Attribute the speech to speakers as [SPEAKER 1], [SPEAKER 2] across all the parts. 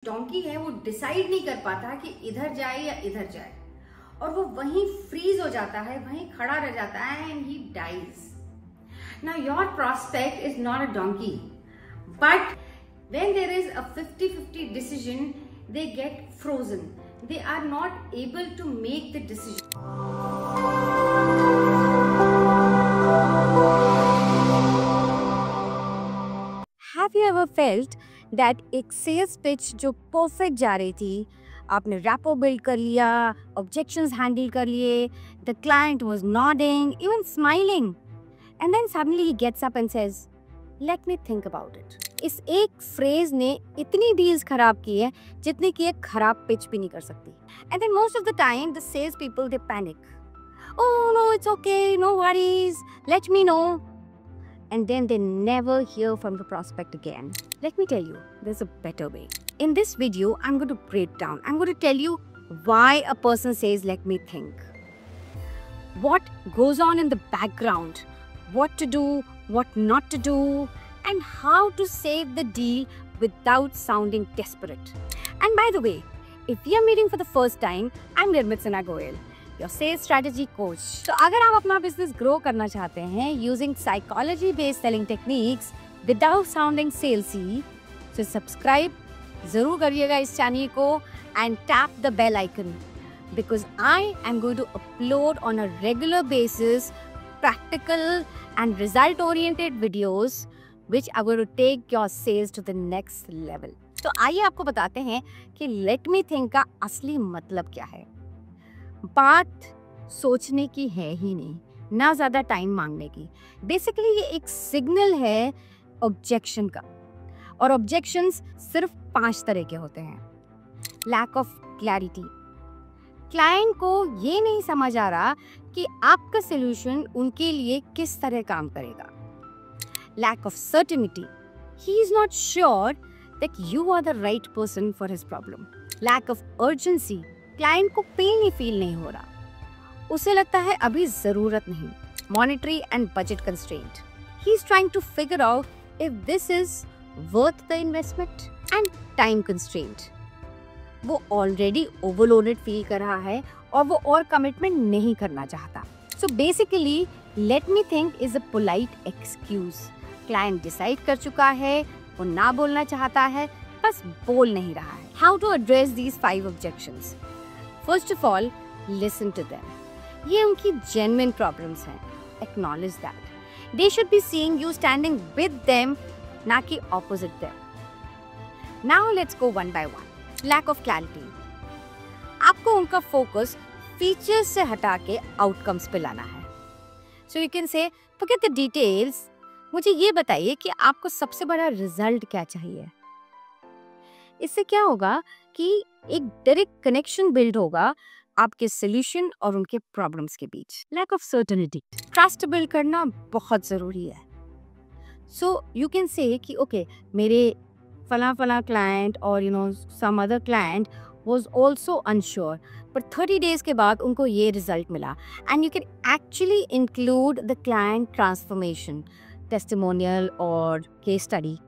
[SPEAKER 1] Donkey है वो decide नहीं कर पाता कि इधर जाए या इधर जाए, और वो वहीं फ्रीज हो जाता है, वहीं खड़ा रह जाता है and he dies. Now your prospect is not a donkey, but when there is a 50-50 decision, they get frozen. They are not able to make the decision.
[SPEAKER 2] Have you ever felt that एक sales pitch जो perfect जा रही थी, आपने rapport build कर लिया, objections handle कर लिए, the client was nodding, even smiling, and then suddenly he gets up and says, let me think about it. इस एक फ्रेज ने इतनी डील्स खराब की है जितनी कि एक खराब पिच भी नहीं कर सकती. And then most of the time the sales people they panic. Oh no, it's okay, no worries, let me know. And then they never hear from the prospect again. Let me tell you, there's a better way. In this video, I'm going to break down. I'm going to tell you why a person says, let me think. What goes on in the background, what to do, what not to do, and how to save the deal without sounding desperate. And by the way, if we are meeting for the first time, I'm Nirmit Sinha Goyal, your sales strategy coach. So अगर आप अपना business grow करना चाहते हैं using psychology based selling techniques without sounding salesy, so subscribe जरूर करिएगा इस channel को and tap the bell icon, because I am going to upload on a regular basis practical and result oriented videos which are going to take your sales to the next level. तो आइए आपको बताते हैं कि let me think का असली मतलब क्या है. बात सोचने की है ही नहीं, ना ज़्यादा टाइम मांगने की. बेसिकली ये एक सिग्नल है ऑब्जेक्शन का, और ऑब्जेक्शंस सिर्फ 5 तरह के होते हैं. लैक ऑफ क्लैरिटी, क्लाइंट को ये नहीं समझ आ रहा कि आपका सोल्यूशन उनके लिए किस तरह काम करेगा. Lack of certainty, he is not sure that you are the right person for his problem. Lack of urgency, client को पेन ही फील नहीं हो रहा, उसे लगता है अभी जरूरत नहीं. Monetary and budget constraint, he is trying to figure out if this is worth the investment. And time constraint, वो ऑलरेडी ओवरलोडेड फील कर रहा है और वो और कमिटमेंट नहीं करना चाहता. So basically let me think is a polite excuse. Client decide कर चुका है, वो ना बोलना चाहता है, बस बोल नहीं रहा है. How to address these 5 objections? First of all, listen to them. ये उनकी genuine problems हैं. Acknowledge that. They should be seeing you standing with them, ना कि opposite them. Now let's go one by one. Lack of clarity. आपको उनका focus features से हटा के outcomes पे लाना है. So you can say, forget the details. मुझे ये बताइए कि आपको सबसे बड़ा result क्या चाहिए. इससे क्या होगा कि एक डायरेक्ट कनेक्शन बिल्ड होगा आपके सोल्यूशन और उनके प्रॉब्लम्स के बीच. Lack of certainty, trust build करना बहुत ज़रूरी है. सो यू कैन से कि ओके, मेरे फला क्लाइंट और some other client was also unsure, पर 30 डेज के बाद उनको ये रिजल्ट मिला. And you can actually include the client transformation, testimonial और केस स्टडी.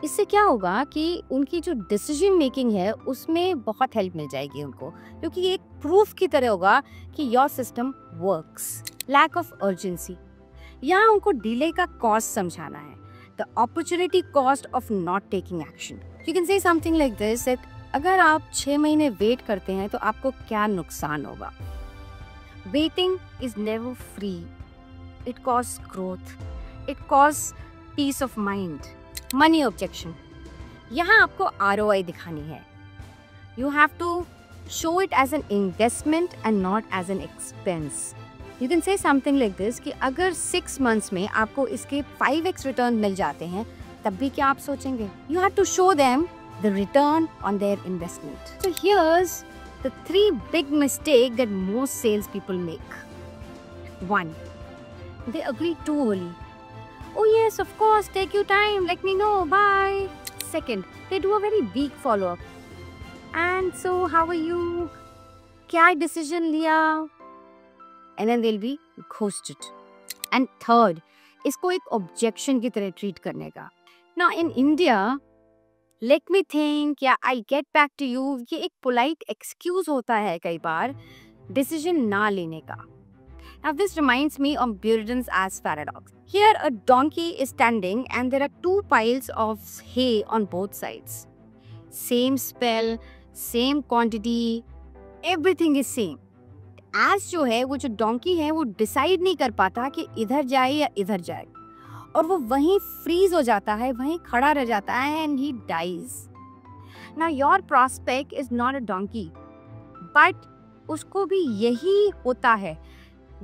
[SPEAKER 2] इससे क्या होगा कि उनकी जो डिसीजन मेकिंग है उसमें बहुत हेल्प मिल जाएगी उनको, क्योंकि ये एक प्रूफ की तरह होगा कि your system works. Lack of urgency, यहाँ उनको डिले का कॉस्ट समझाना है, the opportunity cost of not taking action. You can say something like this, that अगर आप 6 महीने वेट करते हैं तो आपको क्या नुकसान होगा. Waiting is never free. It cost growth, it cost peace of mind. Money objection, यहाँ आपको ROI दिखानी है. You have to show it as an investment and not as an expense. You can say something like this कि अगर 6 months में आपको इसके 5x return मिल जाते हैं तब भी क्या आप सोचेंगे. You have to show them the return on their investment. So here's the 3 big mistake that most sales people make. 1, they agree too early. Oh yes, of course, take your time, let me know, bye. Second, they do a very weak follow-up. And so, how are you? क्या decision लिया? And then they'll be ghosted. And third, इसको एक objection की तरह treat करने का. Now in India, let me think या I get back to you, ये एक पोलाइट एक्सक्यूज होता है कई बार डिसीजन ना लेने का. Now this reminds me of Buridan's as paradox. Here a donkey is standing and there are two piles of hay on both sides. Same smell, same quantity, everything is same. As जो है वो जो donkey है वो decide नहीं कर पाता कि इधर जाए या इधर जाए, और वो वहीं freeze हो जाता है, वहीं खड़ा रह जाता है and he dies. Now your prospect is not a donkey, but उसको भी यही होता है.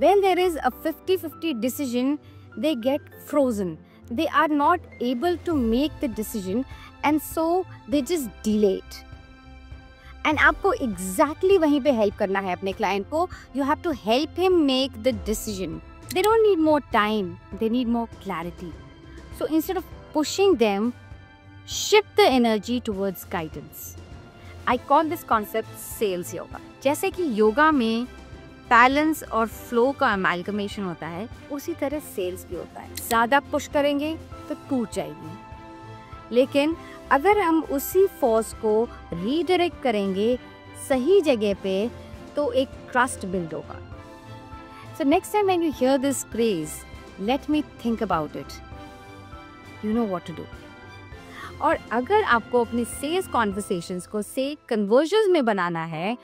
[SPEAKER 2] When there is a 50-50 decision, they get frozen. They are not able to make the decision and so they just delay it. And आपको exactly वहीं पे help करना है अपने client को. You have to help him make the decision. They don't need more time. They need more clarity. So instead of pushing them, shift the energy towards guidance. I call this concept sales yoga. जैसे कि योगा में balance और flow का amalgamation होता है, उसी तरह sales भी होता है. ज़्यादा पुश करेंगे तो टूट जाएगी, लेकिन अगर हम उसी फोर्स को रीडायरेक्ट करेंगे सही जगह पे तो एक ट्रस्ट बिल्ड होगा. So next time when you hear this phrase, let me think about it, you know what to do. और अगर आपको अपनी सेल्स कॉन्वर्सेशंस को से कन्वर्जन्स में बनाना है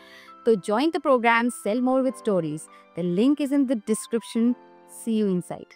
[SPEAKER 2] तो join the program Sell More with Stories. The link is in the description. See you inside.